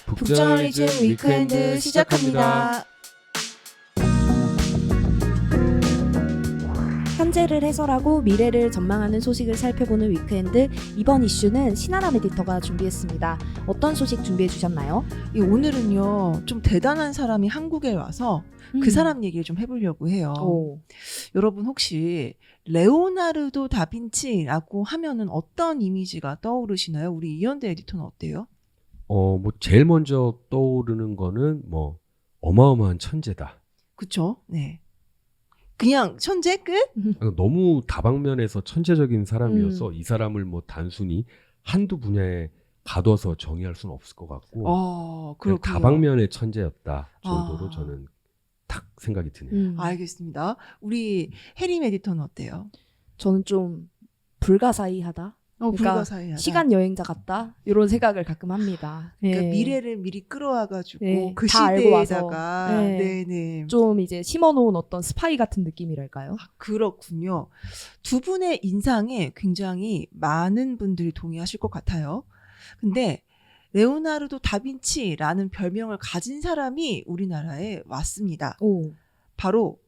북저널리즘 위크엔드 시작합니다. 현재를 해설하고 미래를 전망하는 소식을 살펴보는 위크엔드, 이번 이슈는 신아람 에디터가 준비했습니다. 어떤 소식 준비해 주셨나요? 오늘은요, 좀 대단한 사람이 한국에 와서 그 사람 얘기를 좀 해보려고 해요. 오. 여러분 혹시 레오나르도 다빈치라고 하면은 어떤 이미지가 떠오르시나요? 우리 이현대 에디터는 어때요? 뭐 제일 먼저 떠오르는 거는 뭐 어마어마한 천재다. 그쵸? 네. 그냥 천재 끝? 너무 다방면에서 천재적인 사람이어서 이 사람을 뭐 단순히 한두 분야에 가둬서 정의할 수는 없을 것 같고 그냥 그렇군요. 다방면의 천재였다 정도로 저는 딱 생각이 드네요. 알겠습니다. 우리 해림 에디터는 어때요? 저는 좀 불가사의하다. 그러니까 불가사의하다. 시간 여행자 같다. 이런 생각을 가끔 합니다. 그러니까 네. 미래를 미리 끌어와가지고 네, 그 다 알고 와서. 시대에다가 네. 네네. 좀 이제 심어놓은 어떤 스파이 같은 느낌이랄까요? 그렇군요. 두 분의 인상에 굉장히 많은 분들이 동의하실 것 같아요. 근데 레오나르도 다빈치라는 별명을 가진 사람이 우리나라에 왔습니다. 오. 바로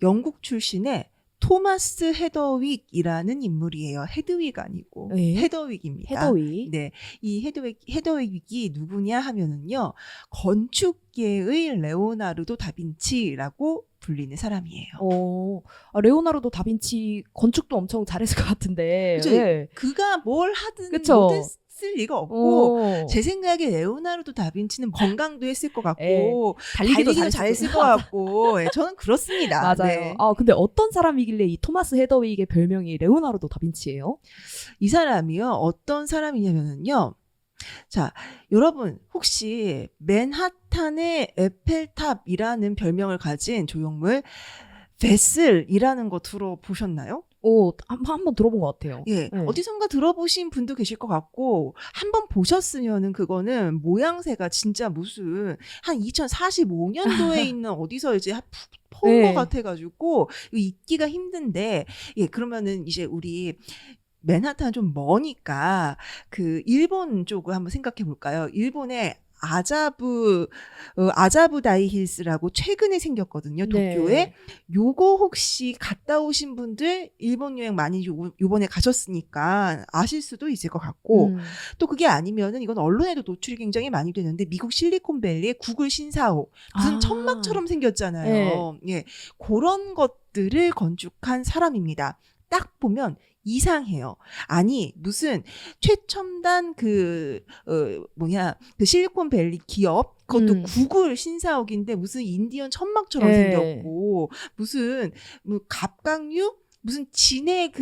영국 출신의 토마스 헤더윅이라는 인물이에요. 헤드윅 아니고 네. 헤더윅입니다. 헤더윅. 네, 이 헤더윅이 누구냐 하면은요, 건축계의 레오나르도 다빈치라고 불리는 사람이에요. 레오나르도 다빈치 건축도 엄청 잘했을 것 같은데. 그죠? 네. 그가 뭘 하든 그쵸? 뭐든 쓸 리가 없고, 오. 제 생각에 레오나르도 다빈치는 건강도 했을 것 같고, 예, 달리기도 잘했을 것 같고, 예, 저는 그렇습니다. 맞아요. 네. 근데 어떤 사람이길래 이 토마스 헤더윅의 별명이 레오나르도 다빈치예요? 이 사람이요, 어떤 사람이냐면요. 자, 여러분 혹시 맨하탄의 에펠탑이라는 별명을 가진 조형물 베슬이라는 거 들어보셨나요? 한번 들어본 것 같아요. 예, 네. 어디선가 들어보신 분도 계실 것 같고, 한번 보셨으면은 그거는 모양새가 진짜 무슨 한 2045년도에 있는 어디서 이제 본 네. 것 같아가지고 이거 잊기가 힘든데, 예, 그러면은 이제 우리 맨하탄 좀 머니까 그 일본 쪽을 한번 생각해 볼까요? 일본의 아자부다이 힐스라고 최근에 생겼거든요. 도쿄에. 네. 요거 혹시 갔다 오신 분들 일본 여행 많이 요번에 가셨으니까 아실 수도 있을 것 같고, 또 그게 아니면은 이건 언론에도 노출이 굉장히 많이 되는데, 미국 실리콘밸리의 구글 신사옥 무슨 천막처럼 생겼잖아요. 예, 그런 것들을 건축한 사람입니다. 딱 보면 이상해요. 아니, 무슨 최첨단 그 실리콘밸리 기업, 그것도 구글 신사옥인데 무슨 인디언 천막처럼 생겼고, 무슨 뭐 갑각류? 무슨 진해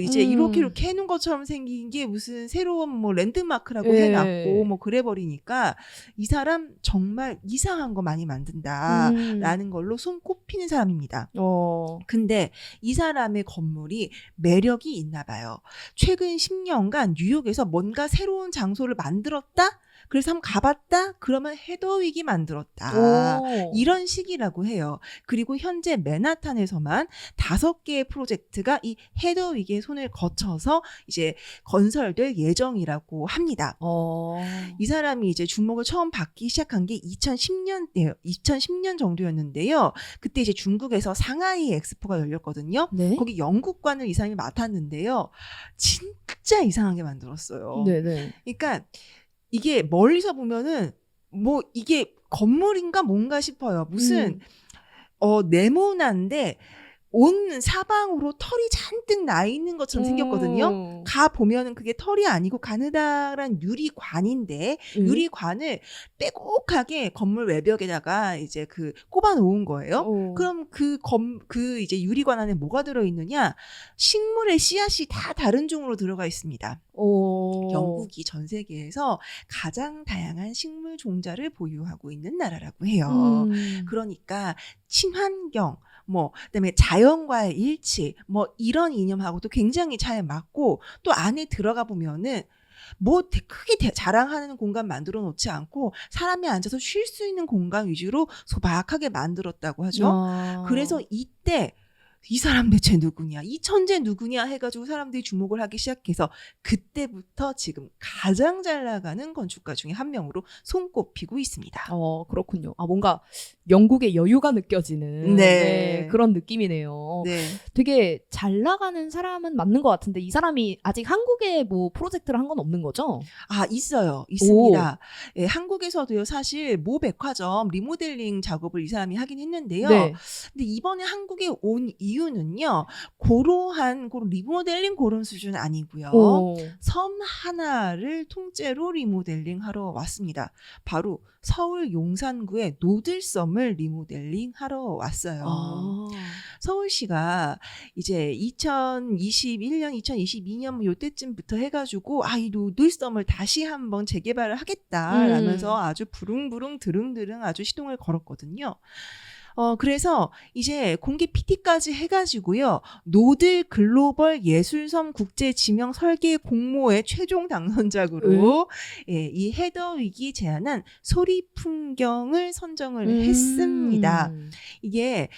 이제 이렇게 해놓은 것처럼 생긴 게 무슨 새로운 뭐 랜드마크라고 해놨고, 뭐 그래버리니까 이 사람 정말 이상한 거 많이 만든다라는 걸로 손꼽히는 사람입니다. 근데 이 사람의 건물이 매력이 있나 봐요. 최근 10년간 뉴욕에서 뭔가 새로운 장소를 만들었다? 그래서 한번 가봤다? 그러면 헤더윅이 만들었다. 이런 식이라고 해요. 그리고 현재 맨하탄에서만 5개의 프로젝트가 이 헤더윅의 손을 거쳐서 이제 건설될 예정이라고 합니다. 이 사람이 이제 주목을 처음 받기 시작한 게 2010년 정도였는데요. 그때 이제 중국에서 상하이 엑스포가 열렸거든요. 네? 거기 영국관을 이 사람이 맡았는데요. 진짜 이상하게 만들었어요. 네네. 그러니까 이게 멀리서 보면은 뭐 이게 건물인가 뭔가 싶어요. 무슨 네모난데 온 사방으로 털이 잔뜩 나 있는 것처럼 생겼거든요. 가 보면은 그게 털이 아니고 가느다란 유리관인데, 유리관을 빼곡하게 건물 외벽에다가 이제 꼽아 놓은 거예요. 그럼 그 이제 유리관 안에 뭐가 들어 있느냐? 식물의 씨앗이 다 다른 종으로 들어가 있습니다. 영국이 전 세계에서 가장 다양한 식물 종자를 보유하고 있는 나라라고 해요. 그러니까 친환경, 그다음에 자연과의 일치, 이런 이념하고도 굉장히 잘 맞고, 또 안에 들어가 보면은 크게 자랑하는 공간 만들어 놓지 않고 사람이 앉아서 쉴 수 있는 공간 위주로 소박하게 만들었다고 하죠. 그래서 이때 이 사람 대체 누구냐, 이 천재 누구냐 해가지고 사람들이 주목을 하기 시작해서 그때부터 지금 가장 잘 나가는 건축가 중에 한 명으로 손꼽히고 있습니다. 그렇군요. 뭔가 영국의 여유가 느껴지는 네. 그런 느낌이네요. 네. 되게 잘 나가는 사람은 맞는 것 같은데 이 사람이 아직 한국에 뭐 프로젝트를 한 건 없는 거죠? 있어요. 있습니다. 예, 한국에서도요, 사실 모 백화점 리모델링 작업을 이 사람이 하긴 했는데요. 네. 근데 이번에 한국에 온 이유는요, 그런 리모델링 그런 수준 아니고요. 섬 하나를 통째로 리모델링 하러 왔습니다. 바로 서울 용산구의 노들섬을 리모델링 하러 왔어요. 서울시가 이제 2021년, 2022년 요때쯤부터 해가지고 이 노들섬을 다시 한번 재개발을 하겠다라면서 아주 부릉부릉 드릉드릉 아주 시동을 걸었거든요. 그래서 이제 공개 PT까지 해가지고요, 노들 글로벌 예술섬 국제 지명 설계 공모의 최종 당선작으로 이 헤더윅이 제안한 소리 풍경을 선정을 했습니다. 이게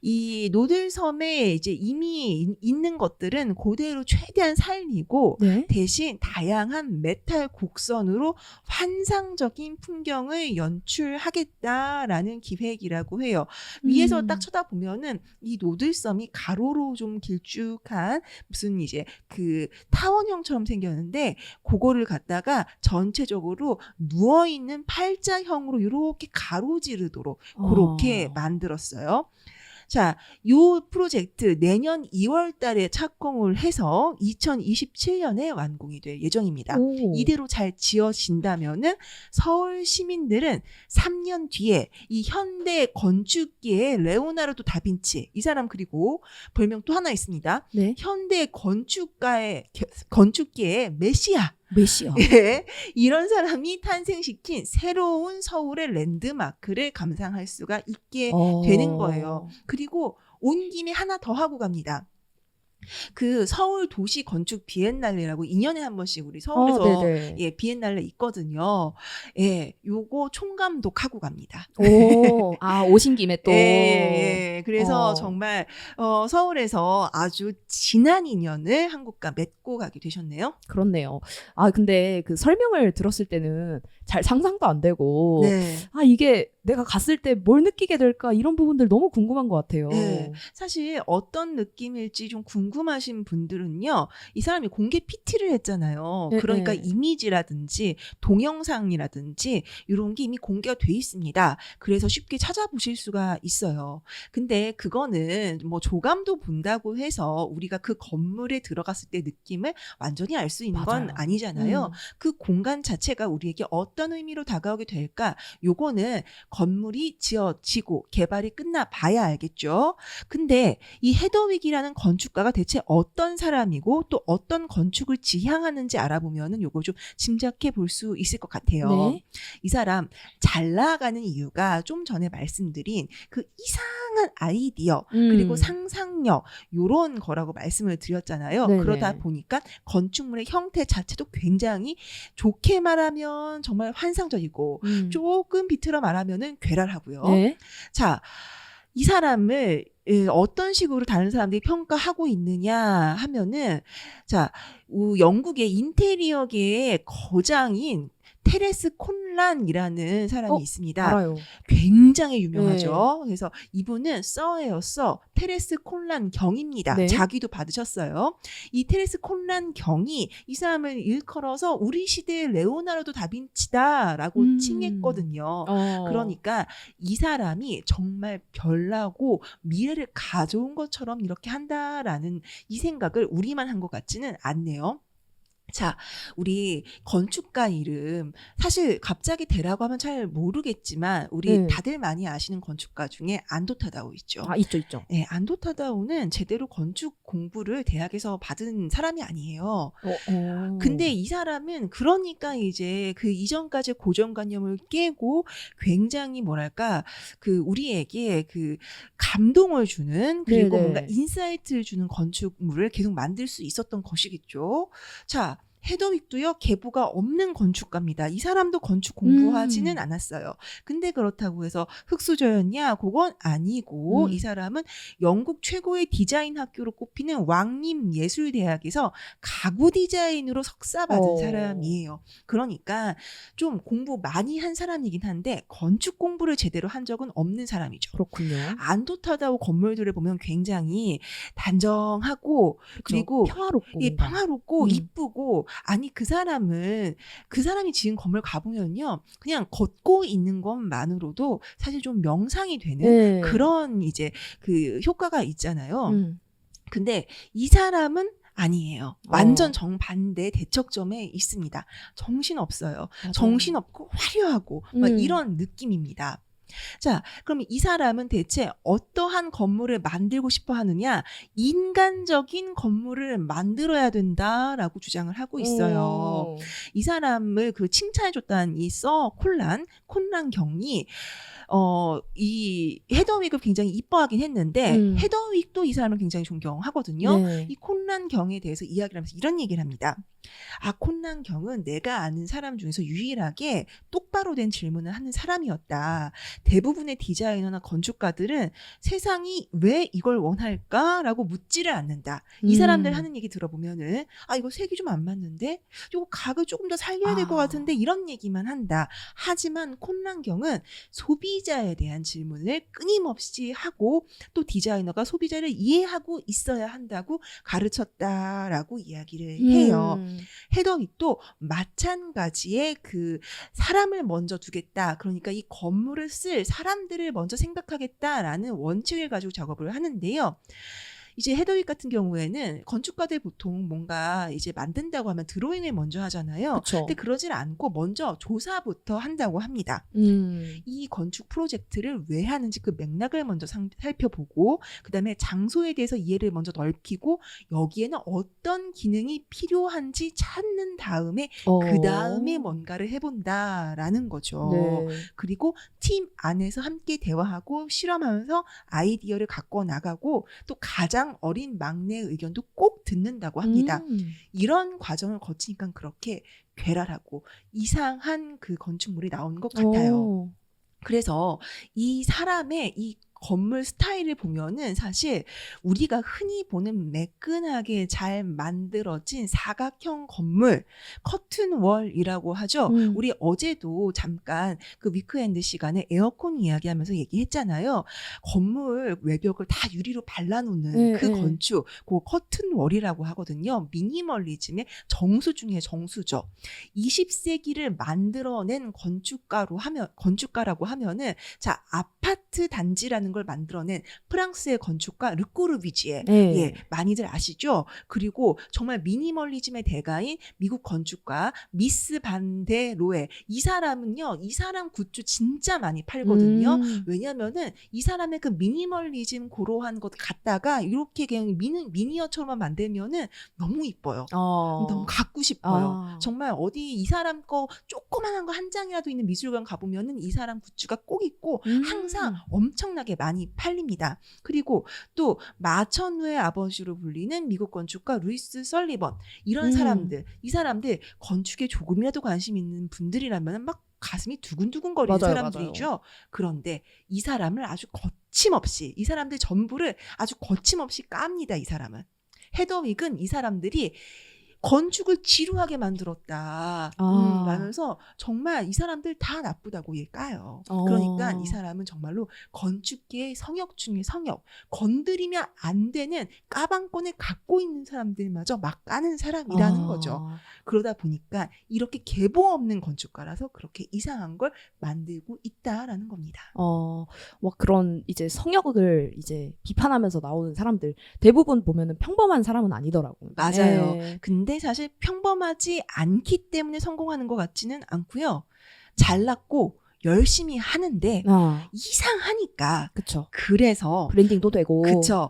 이 노들섬에 이제 이미 있는 것들은 그대로 최대한 살리고 대신 다양한 메탈 곡선으로 환상적인 풍경을 연출하겠다라는 기획이라고 해요. 위에서 딱 쳐다보면은 이 노들섬이 가로로 좀 길쭉한 무슨 이제 그 타원형처럼 생겼는데 그거를 갖다가 전체적으로 누워있는 팔자형으로 이렇게 가로지르도록 그렇게 만들었어요. 자, 요 프로젝트 내년 2월 달에 착공을 해서 2027년에 완공이 될 예정입니다. 이대로 잘 지어진다면은 서울 시민들은 3년 뒤에 이 현대 건축계의 레오나르도 다빈치, 이 사람 그리고 별명 또 하나 있습니다. 현대 건축계의 메시아. 예, 이런 사람이 탄생시킨 새로운 서울의 랜드마크를 감상할 수가 있게 되는 거예요. 그리고 온 김에 하나 더 하고 갑니다. 그 서울 도시 건축 비엔날레라고 2년에 한 번씩 우리 서울에서 비엔날레 있거든요. 예, 요거 총감독하고 갑니다. 오신 김에 또. 그래서 정말 서울에서 아주 진한 인연을 한국과 맺고 가게 되셨네요. 그렇네요. 근데 그 설명을 들었을 때는 잘 상상도 안 되고 이게 내가 갔을 때 뭘 느끼게 될까 이런 부분들 너무 궁금한 것 같아요. 사실 어떤 느낌일지 좀 궁금하신 분들은요, 이 사람이 공개 PT를 했잖아요. 그러니까 이미지라든지 동영상이라든지 이런 게 이미 공개가 돼 있습니다. 그래서 쉽게 찾아보실 수가 있어요. 근데 그거는 뭐 조감도 본다고 해서 우리가 그 건물에 들어갔을 때 느낌을 완전히 알 수 있는 건 아니잖아요. 그 공간 자체가 우리에게 어떤 의미로 다가오게 될까? 요거는 건물이 지어지고 개발이 끝나 봐야 알겠죠. 근데 이 헤더윅이라는 건축가가 대체 어떤 사람이고 또 어떤 건축을 지향하는지 알아보면은 요거 좀 짐작해 볼 수 있을 것 같아요. 이 사람 잘 나가는 이유가 좀 전에 말씀드린 그 이상한 아이디어 그리고 상상력 요런 거라고 말씀을 드렸잖아요. 그러다 보니까 건축물의 형태 자체도 굉장히 좋게 말하면 정말 환상적이고 조금 비틀어 말하면은 괴랄하고요. 자, 이 사람을 어떤 식으로 다른 사람들이 평가하고 있느냐 하면은, 자, 영국의 인테리어계의 거장인 테레스 콘란이라는 사람이 있습니다. 알아요. 굉장히 유명하죠. 그래서 이분은 서예요. 테레스 콘란 경입니다. 자기도 받으셨어요. 이 테레스 콘란 경이 이 사람을 일컬어서 우리 시대의 레오나르도 다빈치다라고 칭했거든요. 그러니까 이 사람이 정말 별나고 미래를 가져온 것처럼 이렇게 한다라는 이 생각을 우리만 한 것 같지는 않네요. 자, 우리 건축가 이름 사실 갑자기 대라고 하면 잘 모르겠지만 우리 다들 많이 아시는 건축가 중에 안도 타다오 있죠. 있죠. 네, 안도 타다오는 제대로 건축 공부를 대학에서 받은 사람이 아니에요. 근데 이 사람은 그러니까 이제 그 이전까지 고정관념을 깨고 굉장히 뭐랄까 그 우리에게 그 감동을 주는 그리고 뭔가 인사이트를 주는 건축물을 계속 만들 수 있었던 것이겠죠. 자, 헤더윅도요, 계보가 없는 건축가입니다. 이 사람도 건축 공부하지는 않았어요. 근데 그렇다고 해서 흙수저였냐? 그건 아니고 이 사람은 영국 최고의 디자인 학교로 꼽히는 왕립예술대학에서 가구 디자인으로 석사 받은 사람이에요. 그러니까 좀 공부 많이 한 사람이긴 한데 건축 공부를 제대로 한 적은 없는 사람이죠. 그렇군요. 안도타다오 건물들을 보면 굉장히 단정하고 그리고 평화롭고, 예, 평화롭고 이쁘고 아니 그 사람이 지은 건물 가보면요 그냥 걷고 있는 것만으로도 사실 좀 명상이 되는 그런 이제 그 효과가 있잖아요. 근데 이 사람은 아니에요. 완전 정반대 대척점에 있습니다. 정신없어요. 맞아요. 정신없고 화려하고 막 이런 느낌입니다. 자, 그럼 이 사람은 대체 어떠한 건물을 만들고 싶어 하느냐? 인간적인 건물을 만들어야 된다라고 주장을 하고 있어요. 이 사람을 그 칭찬해줬다는 이 콘란 경이 이 헤더윅을 굉장히 이뻐하긴 했는데 헤더윅도 이 사람을 굉장히 존경하거든요. 네. 이 콘란 경에 대해서 이야기를 하면서 이런 얘기를 합니다. 아, 콘란 경은 내가 아는 사람 중에서 유일하게 똑바로 된 질문을 하는 사람이었다. 대부분의 디자이너나 건축가들은 세상이 왜 이걸 원할까라고 묻지를 않는다. 이 사람들 하는 얘기 들어보면은 아, 이거 색이 좀 안 맞는데? 이거 각을 조금 더 살려야 될 것 같은데? 이런 얘기만 한다. 하지만 콘란 경은 소비자에 대한 질문을 끊임없이 하고 또 디자이너가 소비자를 이해하고 있어야 한다고 가르쳤다라고 이야기를 해요. 헤더윅도 마찬가지의 그 사람을 먼저 두겠다. 그러니까 이 건물을 쓸 사람들을 먼저 생각하겠다라는 원칙을 가지고 작업을 하는데요. 이제 헤더윅 같은 경우에는 건축가들 보통 뭔가 이제 만든다고 하면 드로잉을 먼저 하잖아요. 그쵸. 근데 그러질 않고 먼저 조사부터 한다고 합니다. 이 건축 프로젝트를 왜 하는지 그 맥락을 먼저 살펴보고 그다음에 장소에 대해서 이해를 먼저 넓히고 여기에는 어떤 기능이 필요한지 찾는 다음에 그 다음에 뭔가를 해본다라는 거죠. 네. 그리고 팀 안에서 함께 대화하고 실험하면서 아이디어를 갖고 나가고 또 가장 어린 막내의 의견도 꼭 듣는다고 합니다. 이런 과정을 거치니까 그렇게 괴랄하고 이상한 그 건축물이 나오는 것 같아요. 그래서 이 사람의 이 건물 스타일을 보면은 사실 우리가 흔히 보는 매끈하게 잘 만들어진 사각형 건물, 커튼월이라고 하죠. 우리 어제도 잠깐 그 위크엔드 시간에 에어컨 이야기하면서 얘기했잖아요. 건물 외벽을 다 유리로 발라놓는 그 건축, 그 커튼월이라고 하거든요. 미니멀리즘의 정수 중에 정수죠. 20세기를 만들어낸 건축가라고 하면은 자, 아파트 단지라는 걸 만들어낸 프랑스의 건축가 르꼬르비지에 예, 많이들 아시죠? 그리고 정말 미니멀리즘의 대가인 미국 건축가 미스 반 데 로에 이 사람은요, 이 사람 굿즈 진짜 많이 팔거든요. 왜냐면은 이 사람의 그 미니멀리즘 고로한 것 갖다가 이렇게 그냥 미니어처럼만 만들면은 너무 이뻐요. 너무 갖고 싶어요. 정말 어디 이 사람 거 조그만한 거 한 장이라도 있는 미술관 가보면은 이 사람 굿즈가 꼭 있고 항상 엄청나게 많이 팔립니다. 그리고 또 마천루의 아버지로 불리는 미국 건축가 루이스 설리번 이런 사람들, 이 사람들 건축에 조금이라도 관심 있는 분들이라면 막 가슴이 두근두근거리는 사람들이죠. 맞아요. 그런데 이 사람을 아주 거침없이 이 사람들 전부를 아주 거침없이 깝니다. 이 사람은. 헤더윅은 이 사람들이 건축을 지루하게 만들었다. 라면서 정말 이 사람들 다 나쁘다고 까요. 그러니까 이 사람은 정말로 건축계의 성역 중에 성역. 건드리면 안 되는 까방권을 갖고 있는 사람들마저 막 까는 사람이라는 거죠. 그러다 보니까 이렇게 계보 없는 건축가라서 그렇게 이상한 걸 만들고 있다라는 겁니다. 뭐 그런 이제 성역을 이제 비판하면서 나오는 사람들 대부분 보면은 평범한 사람은 아니더라고요. 맞아요. 근데 사실 평범하지 않기 때문에 성공하는 것 같지는 않고요. 잘났고 열심히 하는데 이상하니까. 그쵸. 그래서 브랜딩도 되고. 그쵸.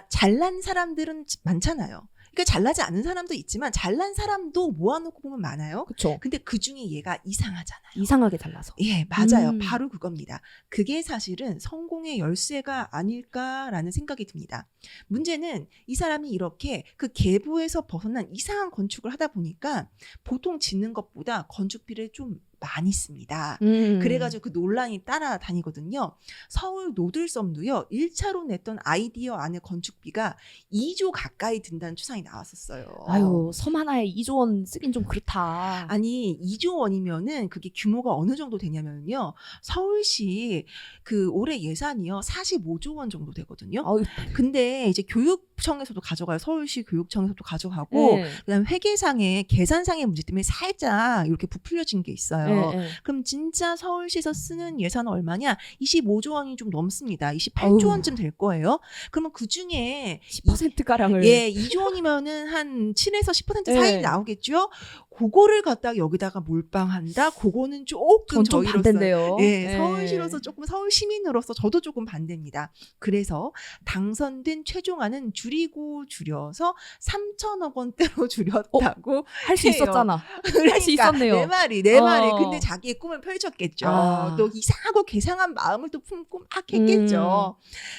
잘난 사람들은 많잖아요. 그 잘나지 않은 사람도 있지만 잘난 사람도 모아놓고 보면 많아요. 그쵸. 근데 그 중에 얘가 이상하잖아요. 이상하게 잘나서. 예, 맞아요. 바로 그겁니다. 그게 사실은 성공의 열쇠가 아닐까라는 생각이 듭니다. 문제는 이 사람이 이렇게 그 계보에서 벗어난 이상한 건축을 하다 보니까 보통 짓는 것보다 건축비를 좀 많이 씁니다. 그래가지고 그 논란이 따라다니거든요. 서울 노들섬도요. 1차로 냈던 아이디어 안에 건축비가 2조 가까이 든다는 추산이 나왔었어요. 아유, 섬 하나에 2조 원 쓰긴 좀 그렇다. 아니 2조 원이면은 그게 규모가 어느 정도 되냐면요. 서울시 그 올해 예산이요. 45조 원 정도 되거든요. 아유, 근데 이제 교육청에서도 가져가요. 서울시 교육청에서도 가져가고 네. 그다음에 회계상의 계산상의 문제 때문에 살짝 이렇게 부풀려진 게 있어요. 네. 그럼 진짜 서울시에서 쓰는 예산은 얼마냐? 25조 원이 좀 넘습니다. 28조 원쯤 될 거예요. 그러면 그 중에 10%가량을. 예, 2조 원이면은 한 7에서 10% 사이 네. 나오겠죠? 그거를 갖다가 여기다가 몰빵한다? 그거는 조금 전 좀 저희로서 반대인데요. 예, 네. 서울시로서 조금 서울 시민으로서 저도 조금 반대입니다. 그래서 당선된 최종안은 줄여서 3천억 원대로 줄였다고 할 수 해요. 있었잖아. 그러니까 할 수 있었네요. 내 말이. 어. 근데 자기의 꿈을 펼쳤겠죠. 아. 또 이상하고 괴상한 마음을 또 품고 막 했겠죠.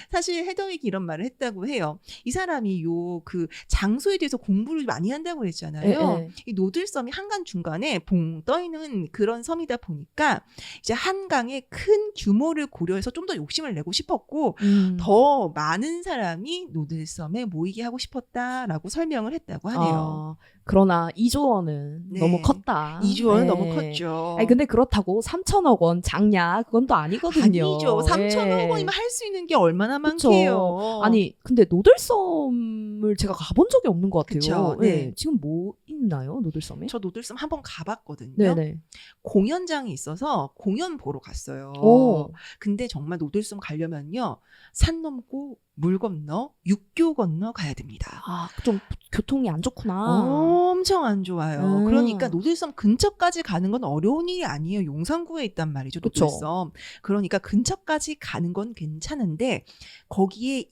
사실 헤더윅이 이런 말을 했다고 해요. 이 사람이 요 그 장소에 대해서 공부를 많이 한다고 했잖아요. 네. 이 노들섬이 한강 중간에 봉 떠 있는 그런 섬이다 보니까 이제 한강의 큰 규모를 고려해서 좀 더 욕심을 내고 싶었고 더 많은 사람이 노들섬에 모이게 하고 싶었다라고 설명을 했다고 하네요. 그러나 2조 원은 네. 너무 컸다. 2조 원은 네. 너무 컸죠. 아니 근데 그렇다고 3천억 원 작냐? 그건 또 아니거든요. 아니죠. 3천억 원이면 할 수 있는 게 얼마나 많게요. 아니 근데 노들섬을 제가 가본 적이 없는 것 같아요. 그쵸, 네. 네. 지금 뭐 있나요? 노들섬에? 저 노들섬 한번 가봤거든요. 네네. 공연장이 있어서 공연 보러 갔어요. 오. 근데 정말 노들섬 가려면요. 산 넘고 물 건너 육교 건너 가야 됩니다. 좀 교통이 안 좋구나. 엄청 안 좋아요. 음. 그러니까 노들섬 근처까지 가는 건 어려운 일이 아니에요. 용산구에 있단 말이죠. 그쵸. 노들섬. 그러니까 근처까지 가는 건 괜찮은데 거기에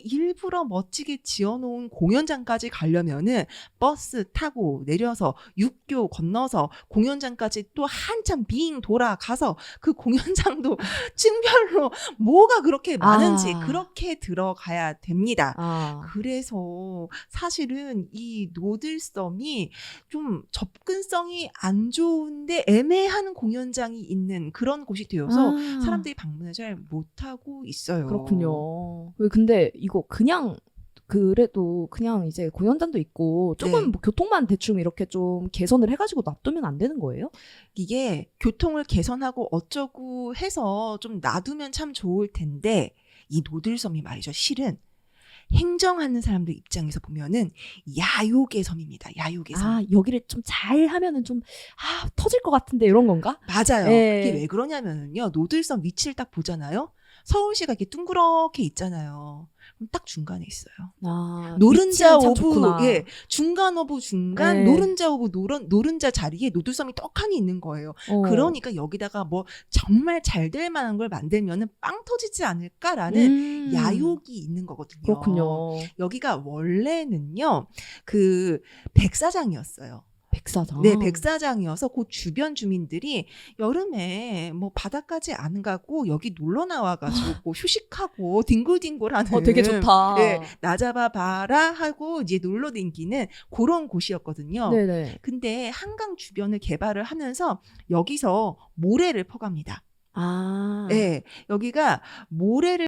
일부러 멋지게 지어놓은 공연장까지 가려면은 버스 타고 내려서 육교 건너서 공연장까지 또 한참 빙 돌아가서 그 공연장도 층별로 뭐가 그렇게 많은지 그렇게 들어가야 됩니다. 그래서 사실은 이 노들섬이 좀 접근성이 안 좋은데 애매한 공연장이 있는 그런 곳이 되어서 사람들이 방문을 잘 못하고 있어요. 그렇군요. 왜 근데 이거 그래도 그냥 이제 공연장도 있고 조금 네. 뭐 교통만 대충 이렇게 좀 개선을 해가지고 놔두면 안 되는 거예요? 이게 교통을 개선하고 어쩌고 해서 좀 놔두면 참 좋을 텐데 이 노들섬이 말이죠. 실은 행정하는 사람들 입장에서 보면은 야욕의 섬입니다. 야욕의 섬. 여기를 좀 잘 하면은 좀 터질 것 같은데 이런 건가? 맞아요. 네. 그게 왜 그러냐면은요. 노들섬 위치를 딱 보잖아요. 서울시가 이렇게 둥그렇게 있잖아요. 그럼 딱 중간에 있어요. 노른자 오브, 예, 중간 오브 중간, 네. 노른자 오브 노른자 자리에 노들섬이 떡하니 있는 거예요. 그러니까 여기다가 뭐 정말 잘 될 만한 걸 만들면은 빵 터지지 않을까라는 야욕이 있는 거거든요. 그렇군요. 여기가 원래는요, 그 백사장이었어요. 백사장. 네, 백사장이어서 그 주변 주민들이 여름에 뭐 바다까지 안 가고 여기 놀러 나와가지고 뭐 휴식하고 뒹굴뒹굴하는. 되게 좋다. 네, 나 잡아봐라 하고 이제 놀러 댕기는 그런 곳이었거든요. 네네. 근데 한강 주변을 개발을 하면서 여기서 모래를 퍼갑니다. 네, 여기가 모래를